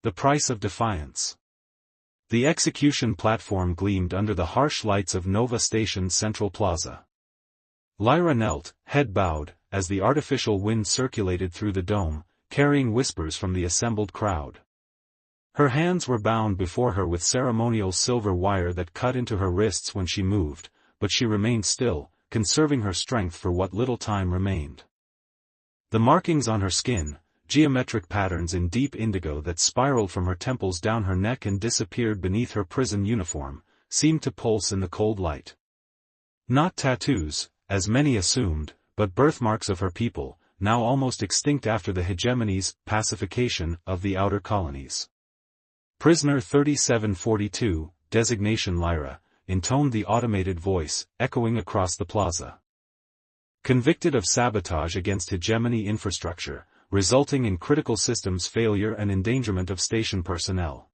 The price of defiance. The execution platform gleamed under the harsh lights of Nova Station's central plaza. Lyra knelt, head bowed, as the artificial wind circulated through the dome, carrying whispers from the assembled crowd. Her hands were bound before her with ceremonial silver wire that cut into her wrists when she moved, but she remained still, conserving her strength for what little time remained. The markings on her skin, geometric patterns in deep indigo that spiraled from her temples down her neck and disappeared beneath her prison uniform, seemed to pulse in the cold light. Not tattoos, as many assumed, but birthmarks of her people, now almost extinct after the hegemony's pacification of the outer colonies. Prisoner 3742, designation Lyra, intoned the automated voice, echoing across the plaza. Convicted of sabotage against hegemony infrastructure, resulting in critical systems failure and endangerment of station personnel.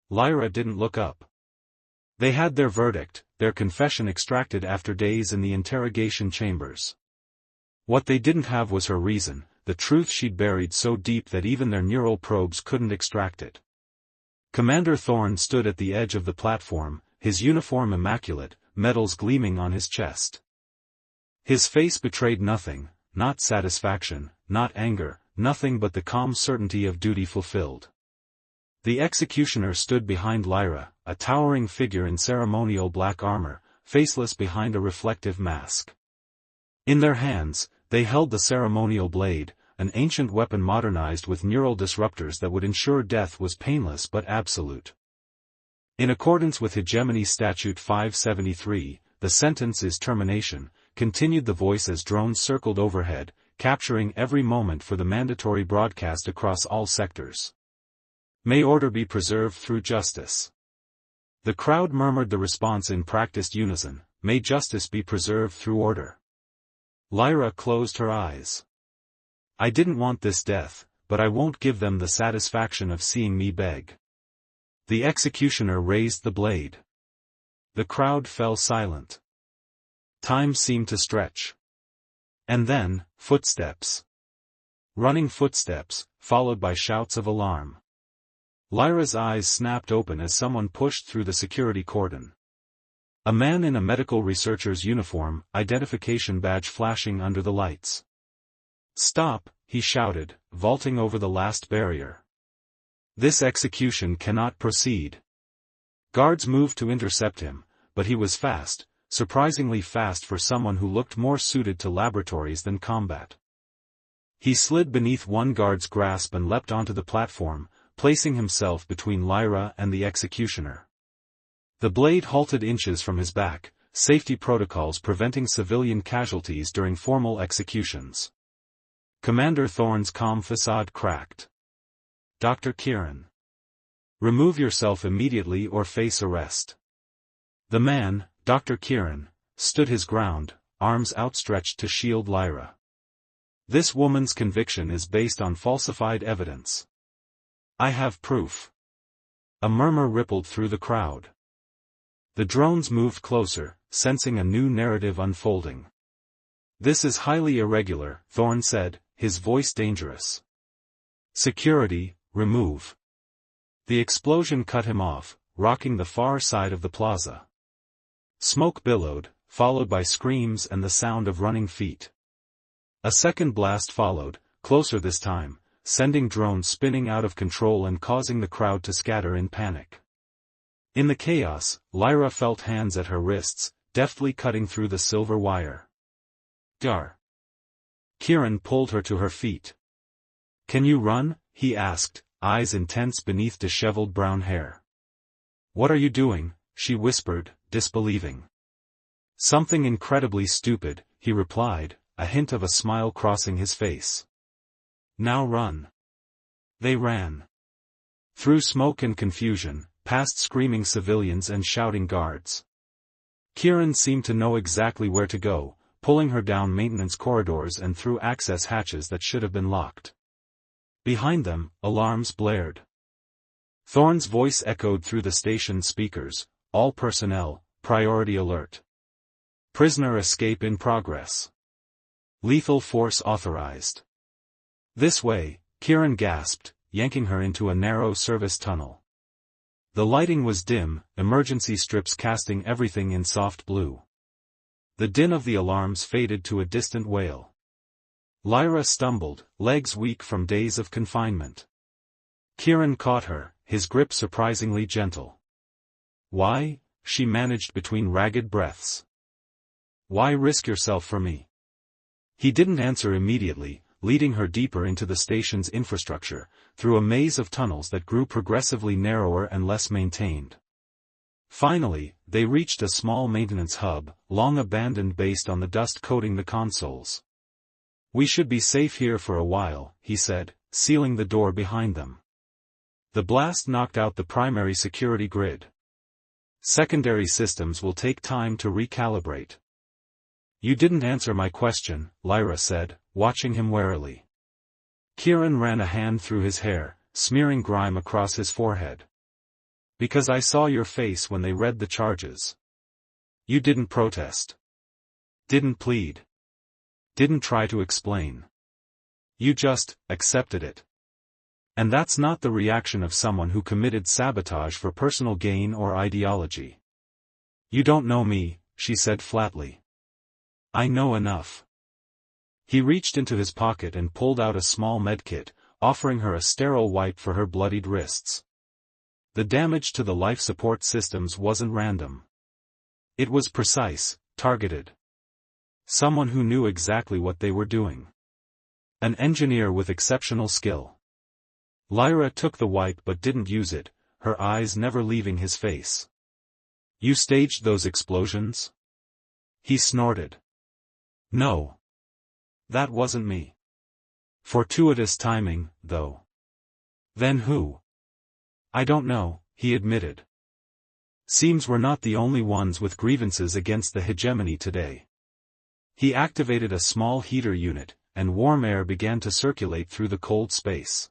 Lyra didn't look up. They had their verdict, their confession extracted after days in the interrogation chambers. What they didn't have was her reason, the truth she'd buried so deep that even their neural probes couldn't extract it. Commander Thorne stood at the edge of the platform, his uniform immaculate, medals gleaming on his chest. His face betrayed nothing, not satisfaction, not anger, nothing but the calm certainty of duty fulfilled. The executioner stood behind Lyra, a towering figure in ceremonial black armor, faceless behind a reflective mask. In their hands, they held the ceremonial blade, an ancient weapon modernized with neural disruptors that would ensure death was painless but absolute. In accordance with Hegemony Statute 573, the sentence is termination, continued the voice as drones circled overhead, capturing every moment for the mandatory broadcast across all sectors. May order be preserved through justice. The crowd murmured the response in practiced unison, may justice be preserved through order. Lyra closed her eyes. I didn't want this death, but I won't give them the satisfaction of seeing me beg. The executioner raised the blade. The crowd fell silent. Time seemed to stretch. And then, footsteps. Running footsteps, followed by shouts of alarm. Lyra's eyes snapped open as someone pushed through the security cordon. A man in a medical researcher's uniform, identification badge flashing under the lights. Stop, he shouted, vaulting over the last barrier. This execution cannot proceed. Guards moved to intercept him, but he was fast, surprisingly fast for someone who looked more suited to laboratories than combat. He slid beneath one guard's grasp and leapt onto the platform, placing himself between Lyra and the executioner. The blade halted inches from his back, safety protocols preventing civilian casualties during formal executions. Commander Thorne's calm facade cracked. Dr. Kieran. Remove yourself immediately or face arrest. The man, Dr. Kieran, stood his ground, arms outstretched to shield Lyra. This woman's conviction is based on falsified evidence. I have proof. A murmur rippled through the crowd. The drones moved closer, sensing a new narrative unfolding. This is highly irregular, Thorne said, his voice dangerous. Security, remove. The explosion cut him off, rocking the far side of the plaza. Smoke billowed, followed by screams and the sound of running feet. A second blast followed, closer this time, sending drones spinning out of control and causing the crowd to scatter in panic. In the chaos, Lyra felt hands at her wrists, deftly cutting through the silver wire. Dar. Kieran pulled her to her feet. Can you run? He asked, eyes intense beneath disheveled brown hair. What are you doing? She whispered, disbelieving. Something incredibly stupid, he replied, a hint of a smile crossing his face. Now run. They ran. Through smoke and confusion, past screaming civilians and shouting guards. Kieran seemed to know exactly where to go, pulling her down maintenance corridors and through access hatches that should have been locked. Behind them, alarms blared. Thorne's voice echoed through the station speakers, all personnel, priority alert. Prisoner escape in progress. Lethal force authorized. This way, Kieran gasped, yanking her into a narrow service tunnel. The lighting was dim, emergency strips casting everything in soft blue. The din of the alarms faded to a distant wail. Lyra stumbled, legs weak from days of confinement. Kieran caught her, his grip surprisingly gentle. "Why?" she managed between ragged breaths. "Why risk yourself for me?" He didn't answer immediately, leading her deeper into the station's infrastructure, through a maze of tunnels that grew progressively narrower and less maintained. Finally, they reached a small maintenance hub, long abandoned based on the dust coating the consoles. "We should be safe here for a while," he said, sealing the door behind them. The blast knocked out the primary security grid. "Secondary systems will take time to recalibrate." "You didn't answer my question," Lyra said, watching him warily. Kieran ran a hand through his hair, smearing grime across his forehead. "Because I saw your face when they read the charges. You didn't protest. Didn't plead. Didn't try to explain. You just accepted it. And that's not the reaction of someone who committed sabotage for personal gain or ideology." "You don't know me," she said flatly. "I know enough." He reached into his pocket and pulled out a small medkit, offering her a sterile wipe for her bloodied wrists. The damage to the life support systems wasn't random. It was precise, targeted. Someone who knew exactly what they were doing. An engineer with exceptional skill. Lyra took the wipe but didn't use it, her eyes never leaving his face. "You staged those explosions?" He snorted. "No. That wasn't me." "Fortuitous timing, though." "Then who?" "I don't know," he admitted. "Seems we're not the only ones with grievances against the hegemony today." He activated a small heater unit, and warm air began to circulate through the cold space.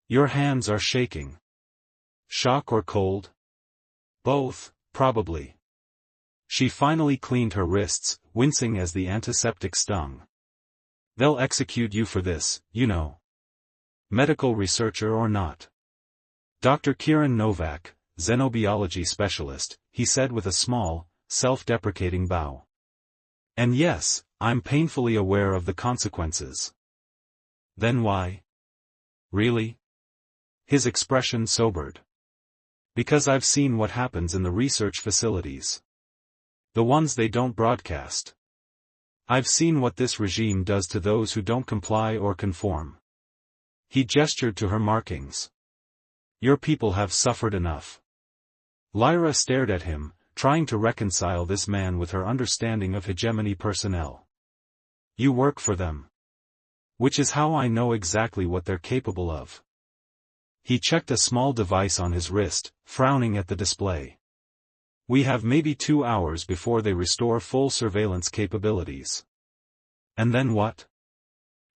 "Your hands are shaking." "Shock or cold?" "Both, probably." She finally cleaned her wrists, wincing as the antiseptic stung. "They'll execute you for this, you know. Medical researcher or not." "Dr. Kieran Novak, xenobiology specialist," he said with a small, self-deprecating bow. "And yes, I'm painfully aware of the consequences." "Then why?" "Really?" His expression sobered. "Because I've seen what happens in the research facilities. The ones they don't broadcast. I've seen what this regime does to those who don't comply or conform." He gestured to her markings. "Your people have suffered enough." Lyra stared at him, trying to reconcile this man with her understanding of hegemony personnel. "You work for them. Which is how I know exactly what they're capable of." He checked a small device on his wrist, frowning at the display. "We have maybe 2 hours before they restore full surveillance capabilities." "And then what?"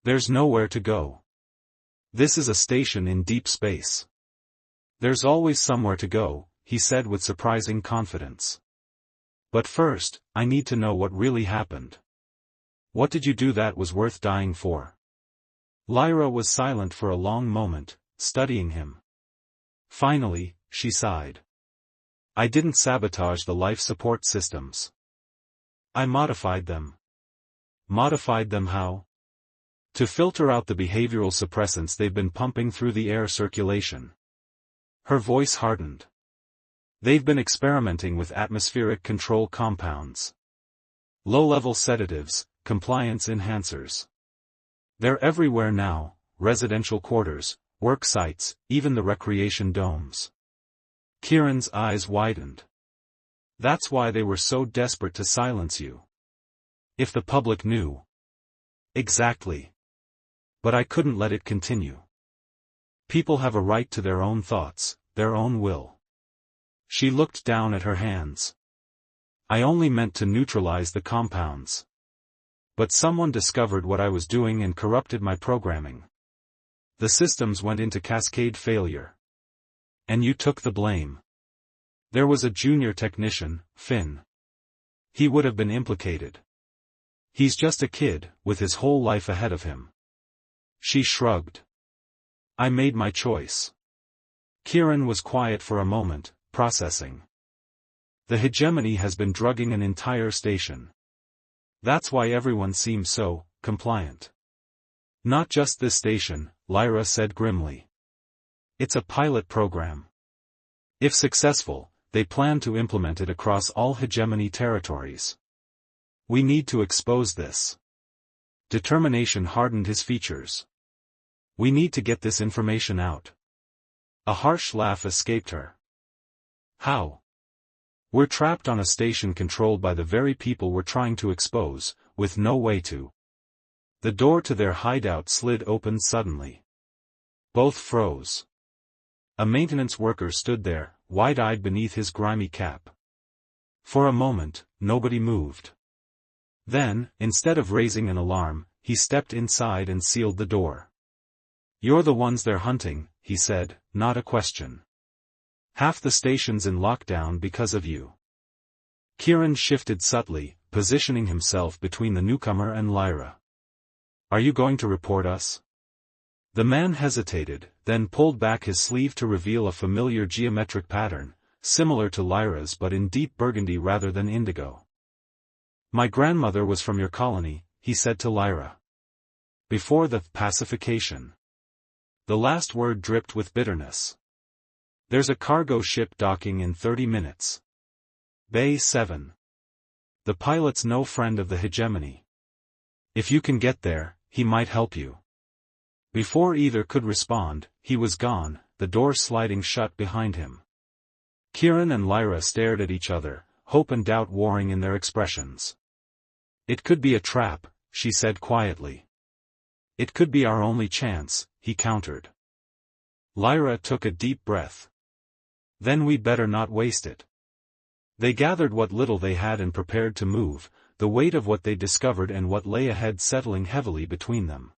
"There's nowhere to go. This is a station in deep space." "There's always somewhere to go," he said with surprising confidence. "But first, I need to know what really happened. What did you do that was worth dying for?" Lyra was silent for a long moment, studying him. Finally, she sighed. "I didn't sabotage the life support systems. I modified them." "Modified them how?" "To filter out the behavioral suppressants they've been pumping through the air circulation." Her voice hardened. "They've been experimenting with atmospheric control compounds. Low-level sedatives, compliance enhancers. They're everywhere now, residential quarters, work sites, even the recreation domes." Kieran's eyes widened. "That's why they were so desperate to silence you. If the public knew." "Exactly. But I couldn't let it continue. People have a right to their own thoughts, their own will." She looked down at her hands. "I only meant to neutralize the compounds. But someone discovered what I was doing and corrupted my programming. The systems went into cascade failure. And you took the blame." "There was a junior technician, Finn. He would have been implicated. He's just a kid, with his whole life ahead of him." She shrugged. I made my choice. Kieran was quiet for a moment, processing. The hegemony has been drugging an entire station. That's why everyone seems so compliant. Not just this station, Lyra said grimly. It's a pilot program. If successful, they plan to implement it across all hegemony territories. We need to expose this. Determination hardened his features. We need to get this information out. A harsh laugh escaped her. How? We're trapped on a station controlled by the very people we're trying to expose, with no way to. The door to their hideout slid open suddenly. Both froze. A maintenance worker stood there, wide-eyed beneath his grimy cap. For a moment, nobody moved. Then, instead of raising an alarm, he stepped inside and sealed the door. You're the ones they're hunting, he said, not a question. Half the station's in lockdown because of you. Kieran shifted subtly, positioning himself between the newcomer and Lyra. Are you going to report us? The man hesitated, then pulled back his sleeve to reveal a familiar geometric pattern, similar to Lyra's but in deep burgundy rather than indigo. My grandmother was from your colony, he said to Lyra. Before the pacification. The last word dripped with bitterness. There's a cargo ship docking in 30 minutes. Bay 7. The pilot's no friend of the hegemony. If you can get there, he might help you. Before either could respond, he was gone, the door sliding shut behind him. Kieran and Lyra stared at each other, hope and doubt warring in their expressions. It could be a trap, she said quietly. It could be our only chance, he countered. Lyra took a deep breath. Then we'd better not waste it. They gathered what little they had and prepared to move, the weight of what they discovered and what lay ahead settling heavily between them.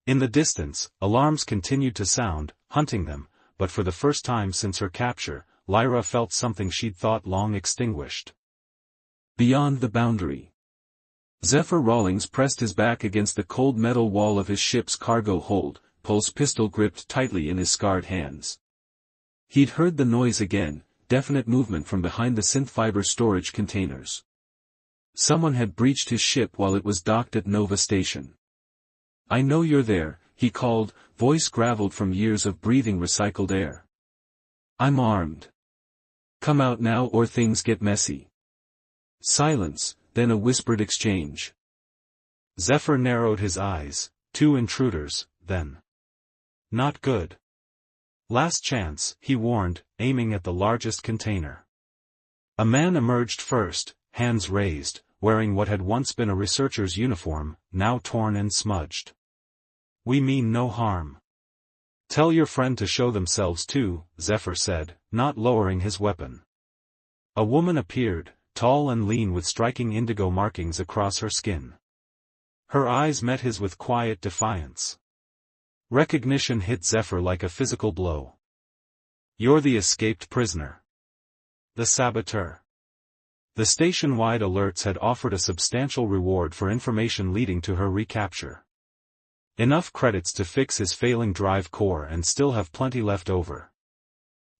In the distance, alarms continued to sound, hunting them, but for the first time since her capture, Lyra felt something she'd thought long extinguished. Beyond the boundary. Zephyr Rawlings pressed his back against the cold metal wall of his ship's cargo hold, Pulse pistol gripped tightly in his scarred hands. He'd heard the noise again, definite movement from behind the synth fiber storage containers. Someone had breached his ship while it was docked at Nova Station. I know you're there, he called, voice graveled from years of breathing recycled air. I'm armed. Come out now or things get messy. Silence, then a whispered exchange. Zephyr narrowed his eyes, 2 intruders, then. Not good. Last chance, he warned, aiming at the largest container. A man emerged first, hands raised, wearing what had once been a researcher's uniform, now torn and smudged. We mean no harm. Tell your friend to show themselves too, Zephyr said, not lowering his weapon. A woman appeared, tall and lean with striking indigo markings across her skin. Her eyes met his with quiet defiance. Recognition hit Zephyr like a physical blow. You're the escaped prisoner. The saboteur. The station-wide alerts had offered a substantial reward for information leading to her recapture. Enough credits to fix his failing drive core and still have plenty left over.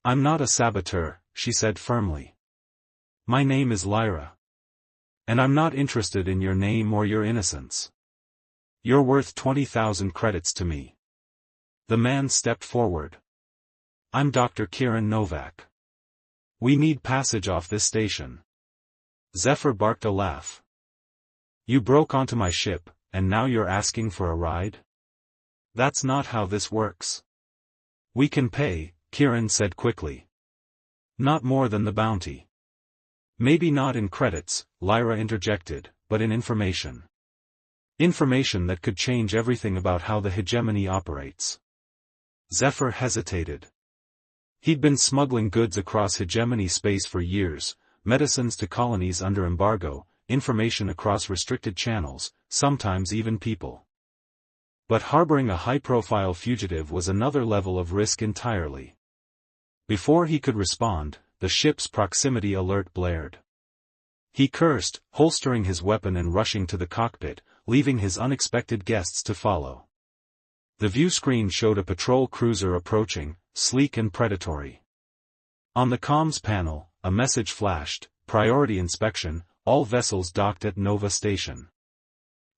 I'm not a saboteur, she said firmly. My name is Lyra. And I'm not interested in your name or your innocence. You're worth 20,000 credits to me. The man stepped forward. I'm Dr. Kieran Novak. We need passage off this station. Zephyr barked a laugh. You broke onto my ship, and now you're asking for a ride? That's not how this works. We can pay, Kieran said quickly. Not more than the bounty. Maybe not in credits, Lyra interjected, but in information. Information that could change everything about how the hegemony operates. Zephyr hesitated. He'd been smuggling goods across hegemony space for years, medicines to colonies under embargo, information across restricted channels, sometimes even people. But harboring a high-profile fugitive was another level of risk entirely. Before he could respond, the ship's proximity alert blared. He cursed, holstering his weapon and rushing to the cockpit, leaving his unexpected guests to follow. The view screen showed a patrol cruiser approaching, sleek and predatory. On the comms panel, a message flashed, "Priority inspection, all vessels docked at Nova Station."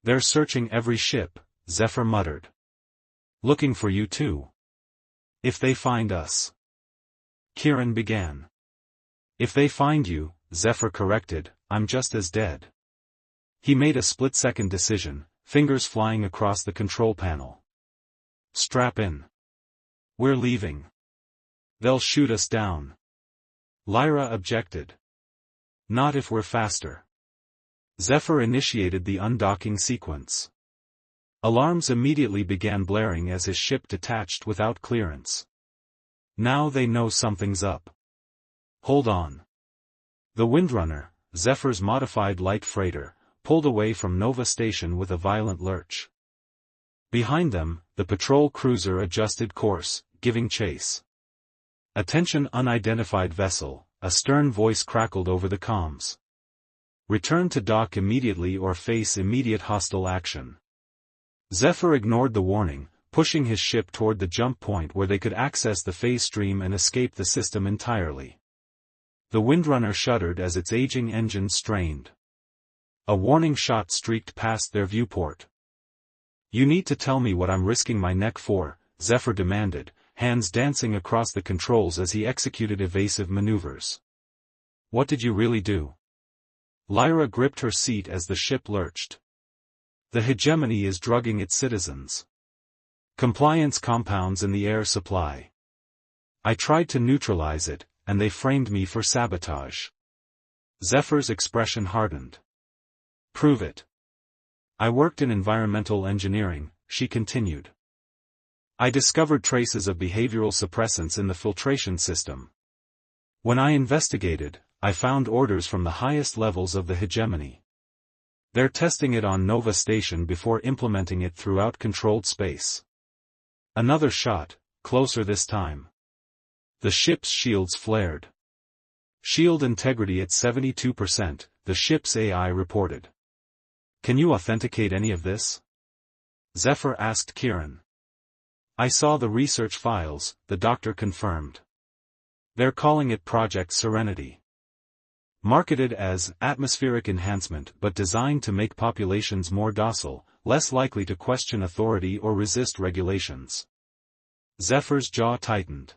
"They're searching every ship," Zephyr muttered. "Looking for you too. If they find us." Kieran began. "If they find you," Zephyr corrected, "I'm just as dead." He made a split-second decision, fingers flying across the control panel. "Strap in. We're leaving. They'll shoot us down." Lyra objected. "Not if we're faster." Zephyr initiated the undocking sequence. Alarms immediately began blaring as his ship detached without clearance. Now they know something's up. "Hold on." The Windrunner, Zephyr's modified light freighter, pulled away from Nova Station with a violent lurch. Behind them, the patrol cruiser adjusted course, giving chase. "Attention unidentified vessel," a stern voice crackled over the comms. "Return to dock immediately or face immediate hostile action." Zephyr ignored the warning, pushing his ship toward the jump point where they could access the phase stream and escape the system entirely. The Windrunner shuddered as its aging engine strained. A warning shot streaked past their viewport. "You need to tell me what I'm risking my neck for," Zephyr demanded, hands dancing across the controls as he executed evasive maneuvers. "What did you really do?" Lyra gripped her seat as the ship lurched. "The hegemony is drugging its citizens. Compliance compounds in the air supply. I tried to neutralize it, and they framed me for sabotage." Zephyr's expression hardened. "Prove it." "I worked in environmental engineering," she continued. "I discovered traces of behavioral suppressants in the filtration system. When I investigated, I found orders from the highest levels of the hegemony. They're testing it on Nova Station before implementing it throughout controlled space." Another shot, closer this time. The ship's shields flared. "Shield integrity at 72%, the ship's AI reported." "Can you authenticate any of this?" Zephyr asked Kieran. "I saw the research files," the doctor confirmed. "They're calling it Project Serenity. Marketed as atmospheric enhancement but designed to make populations more docile, less likely to question authority or resist regulations." Zephyr's jaw tightened.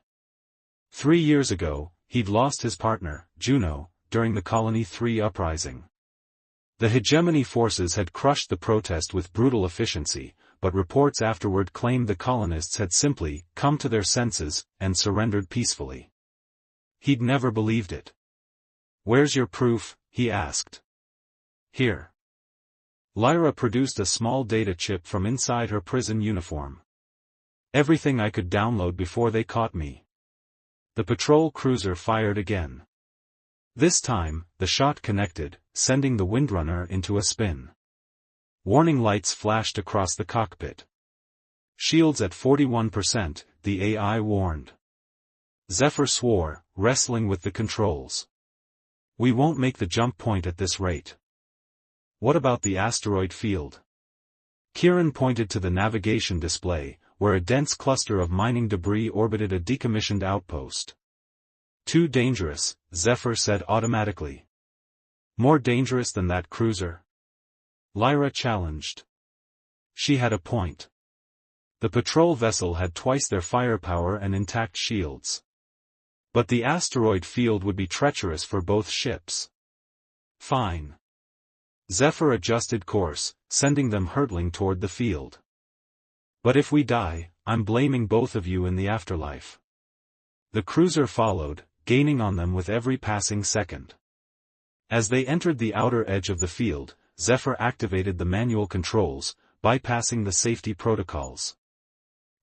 3 years ago, he'd lost his partner, Juno, during the Colony 3 uprising. The hegemony forces had crushed the protest with brutal efficiency, but reports afterward claimed the colonists had simply come to their senses and surrendered peacefully. He'd never believed it. "Where's your proof?" he asked. "Here." Lyra produced a small data chip from inside her prison uniform. "Everything I could download before they caught me." The patrol cruiser fired again. This time, the shot connected, sending the Windrunner into a spin. Warning lights flashed across the cockpit. "Shields at 41%, the AI warned." Zephyr swore, wrestling with the controls. "We won't make the jump point at this rate." "What about the asteroid field?" Kieran pointed to the navigation display, where a dense cluster of mining debris orbited a decommissioned outpost. "Too dangerous," Zephyr said automatically. "More dangerous than that cruiser?" Lyra challenged. She had a point. The patrol vessel had twice their firepower and intact shields. But the asteroid field would be treacherous for both ships. "Fine." Zephyr adjusted course, sending them hurtling toward the field. "But if we die, I'm blaming both of you in the afterlife." The cruiser followed, gaining on them with every passing second. As they entered the outer edge of the field, Zephyr activated the manual controls, bypassing the safety protocols.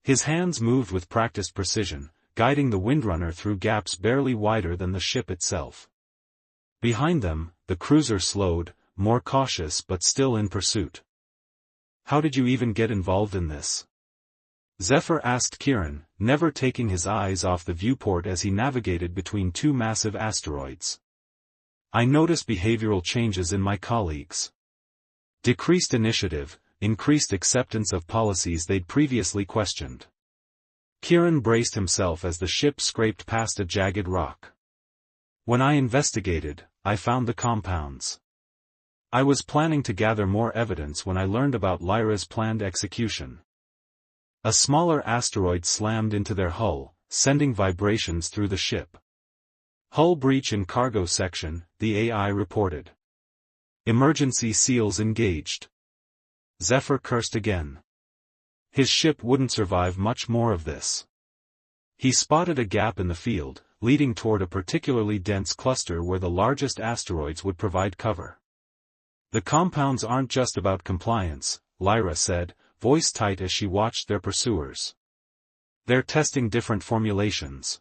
His hands moved with practiced precision, guiding the Windrunner through gaps barely wider than the ship itself. Behind them, the cruiser slowed, more cautious but still in pursuit. "How did you even get involved in this?" Zephyr asked Kieran, never taking his eyes off the viewport as he navigated between two massive asteroids. "I noticed behavioral changes in my colleagues. Decreased initiative, increased acceptance of policies they'd previously questioned. Kieran braced himself as the ship scraped past a jagged rock. When I investigated, I found the compounds. I was planning to gather more evidence when I learned about Lyra's planned execution. A smaller asteroid slammed into their hull, sending vibrations through the ship. Hull breach in cargo section, the AI reported. Emergency seals engaged. Zephyr cursed again. His ship wouldn't survive much more of this. He spotted a gap in the field, leading toward a particularly dense cluster where the largest asteroids would provide cover. The compounds aren't just about compliance, Lyra said, voice tight as she watched their pursuers. They're testing different formulations.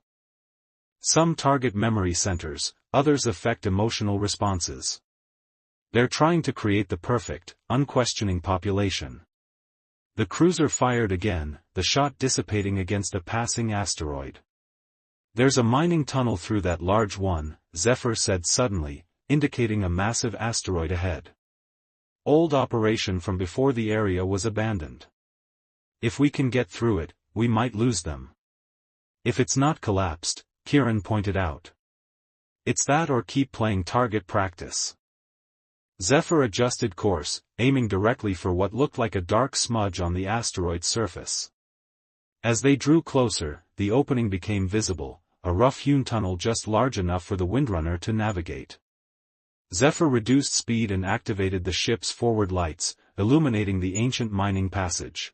Some target memory centers, others affect emotional responses. They're trying to create the perfect, unquestioning population. The cruiser fired again, the shot dissipating against a passing asteroid. There's a mining tunnel through that large one, Zephyr said suddenly, indicating a massive asteroid ahead. Old operation from before the area was abandoned. If we can get through it, we might lose them. If it's not collapsed, Kieran pointed out. It's that or keep playing target practice. Zephyr adjusted course, aiming directly for what looked like a dark smudge on the asteroid's surface. As they drew closer, the opening became visible, a rough-hewn tunnel just large enough for the Windrunner to navigate. Zephyr reduced speed and activated the ship's forward lights, illuminating the ancient mining passage.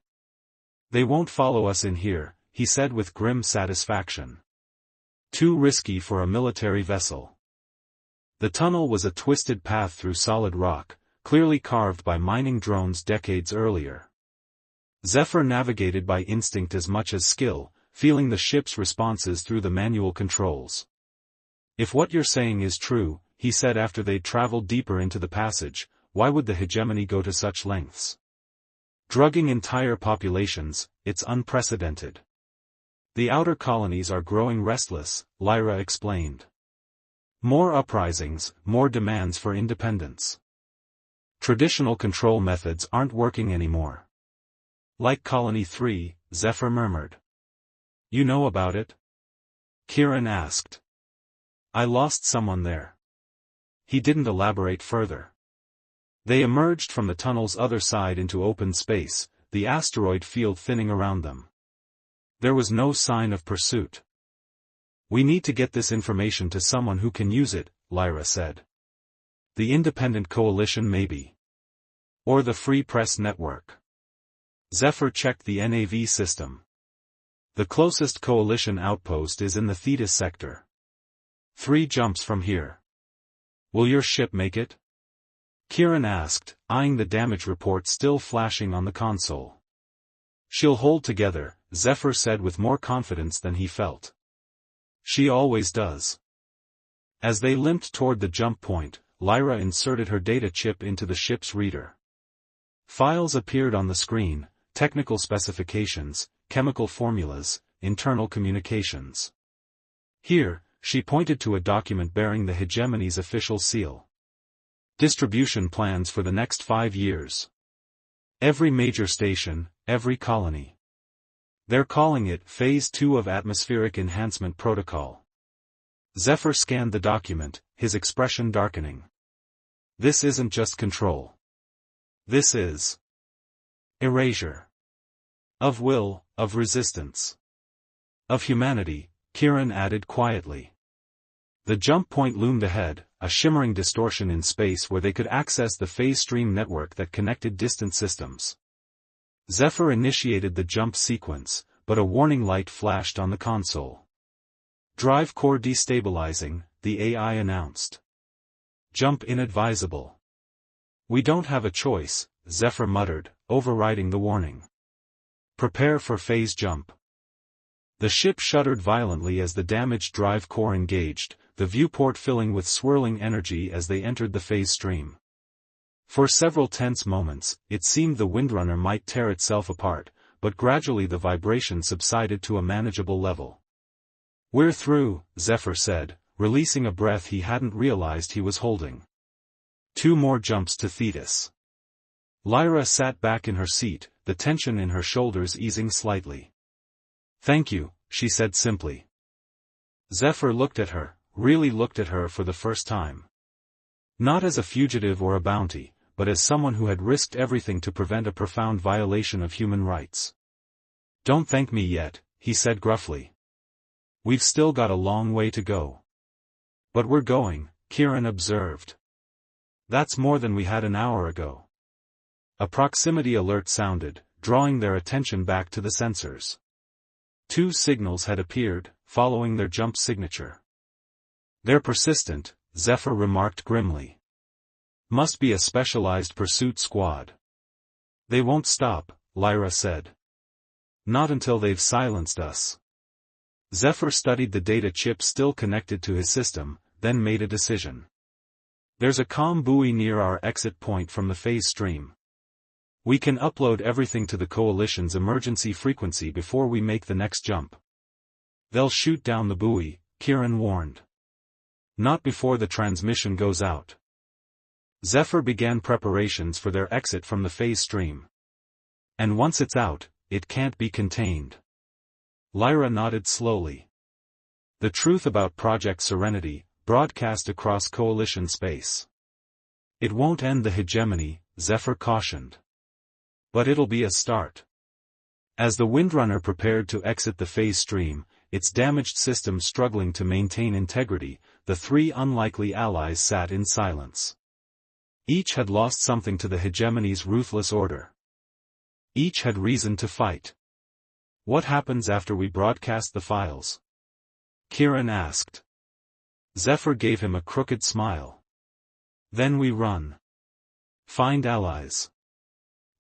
They won't follow us in here, he said with grim satisfaction. Too risky for a military vessel. The tunnel was a twisted path through solid rock, clearly carved by mining drones decades earlier. Zephyr navigated by instinct as much as skill, feeling the ship's responses through the manual controls. If what you're saying is true, he said after they'd traveled deeper into the passage, why would the hegemony go to such lengths? Drugging entire populations, it's unprecedented. The outer colonies are growing restless, Lyra explained. More uprisings, more demands for independence. Traditional control methods aren't working anymore. Like Colony 3, Zephyr murmured. You know about it? Kieran asked. I lost someone there. He didn't elaborate further. They emerged from the tunnel's other side into open space, the asteroid field thinning around them. There was no sign of pursuit. We need to get this information to someone who can use it, Lyra said. The Independent Coalition maybe. Or the Free Press Network. Zephyr checked the NAV system. The closest Coalition outpost is in the Thetis sector. 3 jumps from here. Will your ship make it? Kieran asked, eyeing the damage report still flashing on the console. She'll hold together, Zephyr said with more confidence than he felt. She always does. As they limped toward the jump point, Lyra inserted her data chip into the ship's reader. Files appeared on the screen, technical specifications, chemical formulas, internal communications. Here, she pointed to a document bearing the hegemony's official seal. Distribution plans for the next 5 years. Every major station, every colony. They're calling it Phase 2 of Atmospheric Enhancement Protocol. Zephyr scanned the document, his expression darkening. This isn't just control. This is erasure. Of will, of resistance. Of humanity, Kieran added quietly. The jump point loomed ahead, a shimmering distortion in space where they could access the phase stream network that connected distant systems. Zephyr initiated the jump sequence, but a warning light flashed on the console. Drive core destabilizing, the AI announced. Jump inadvisable. We don't have a choice, Zephyr muttered, overriding the warning. Prepare for phase jump. The ship shuddered violently as the damaged drive core engaged, the viewport filling with swirling energy as they entered the phase stream. For several tense moments, it seemed the Windrunner might tear itself apart, but gradually the vibration subsided to a manageable level. We're through, Zephyr said, releasing a breath he hadn't realized he was holding. 2 more jumps to Thetis. Lyra sat back in her seat, the tension in her shoulders easing slightly. "Thank you," she said simply. Zephyr looked at her, really looked at her for the first time. Not as a fugitive or a bounty, but as someone who had risked everything to prevent a profound violation of human rights. "Don't thank me yet," he said gruffly. "We've still got a long way to go." "But we're going," Kieran observed. "That's more than we had an hour ago." A proximity alert sounded, drawing their attention back to the sensors. 2 signals had appeared, following their jump signature. "They're persistent," Zephyr remarked grimly. "Must be a specialized pursuit squad." "They won't stop," Lyra said. "Not until they've silenced us." Zephyr studied the data chip still connected to his system, then made a decision. "There's a comm buoy near our exit point from the phase stream. We can upload everything to the Coalition's emergency frequency before we make the next jump." "They'll shoot down the buoy," Kieran warned. "Not before the transmission goes out." Zephyr began preparations for their exit from the phase stream. "And once it's out, it can't be contained." Lyra nodded slowly. "The truth about Project Serenity, broadcast across Coalition space. It won't end the hegemony," Zephyr cautioned. "But it'll be a start." As the Windrunner prepared to exit the phase stream, its damaged system struggling to maintain integrity, the 3 unlikely allies sat in silence. Each had lost something to the hegemony's ruthless order. Each had reason to fight. "What happens after we broadcast the files?" Kieran asked. Zephyr gave him a crooked smile. "Then we run. Find allies.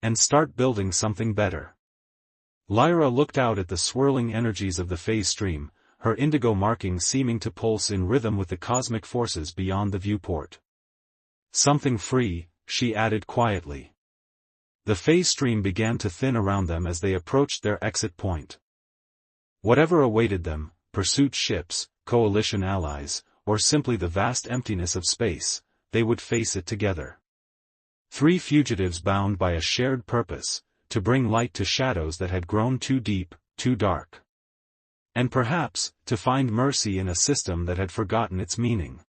And start building something better." Lyra looked out at the swirling energies of the phase stream, her indigo marking seeming to pulse in rhythm with the cosmic forces beyond the viewport. "Something free," she added quietly. The phase stream began to thin around them as they approached their exit point. Whatever awaited them, pursuit ships, Coalition allies, or simply the vast emptiness of space, they would face it together. 3 fugitives bound by a shared purpose, to bring light to shadows that had grown too deep, too dark. And perhaps, to find mercy in a system that had forgotten its meaning.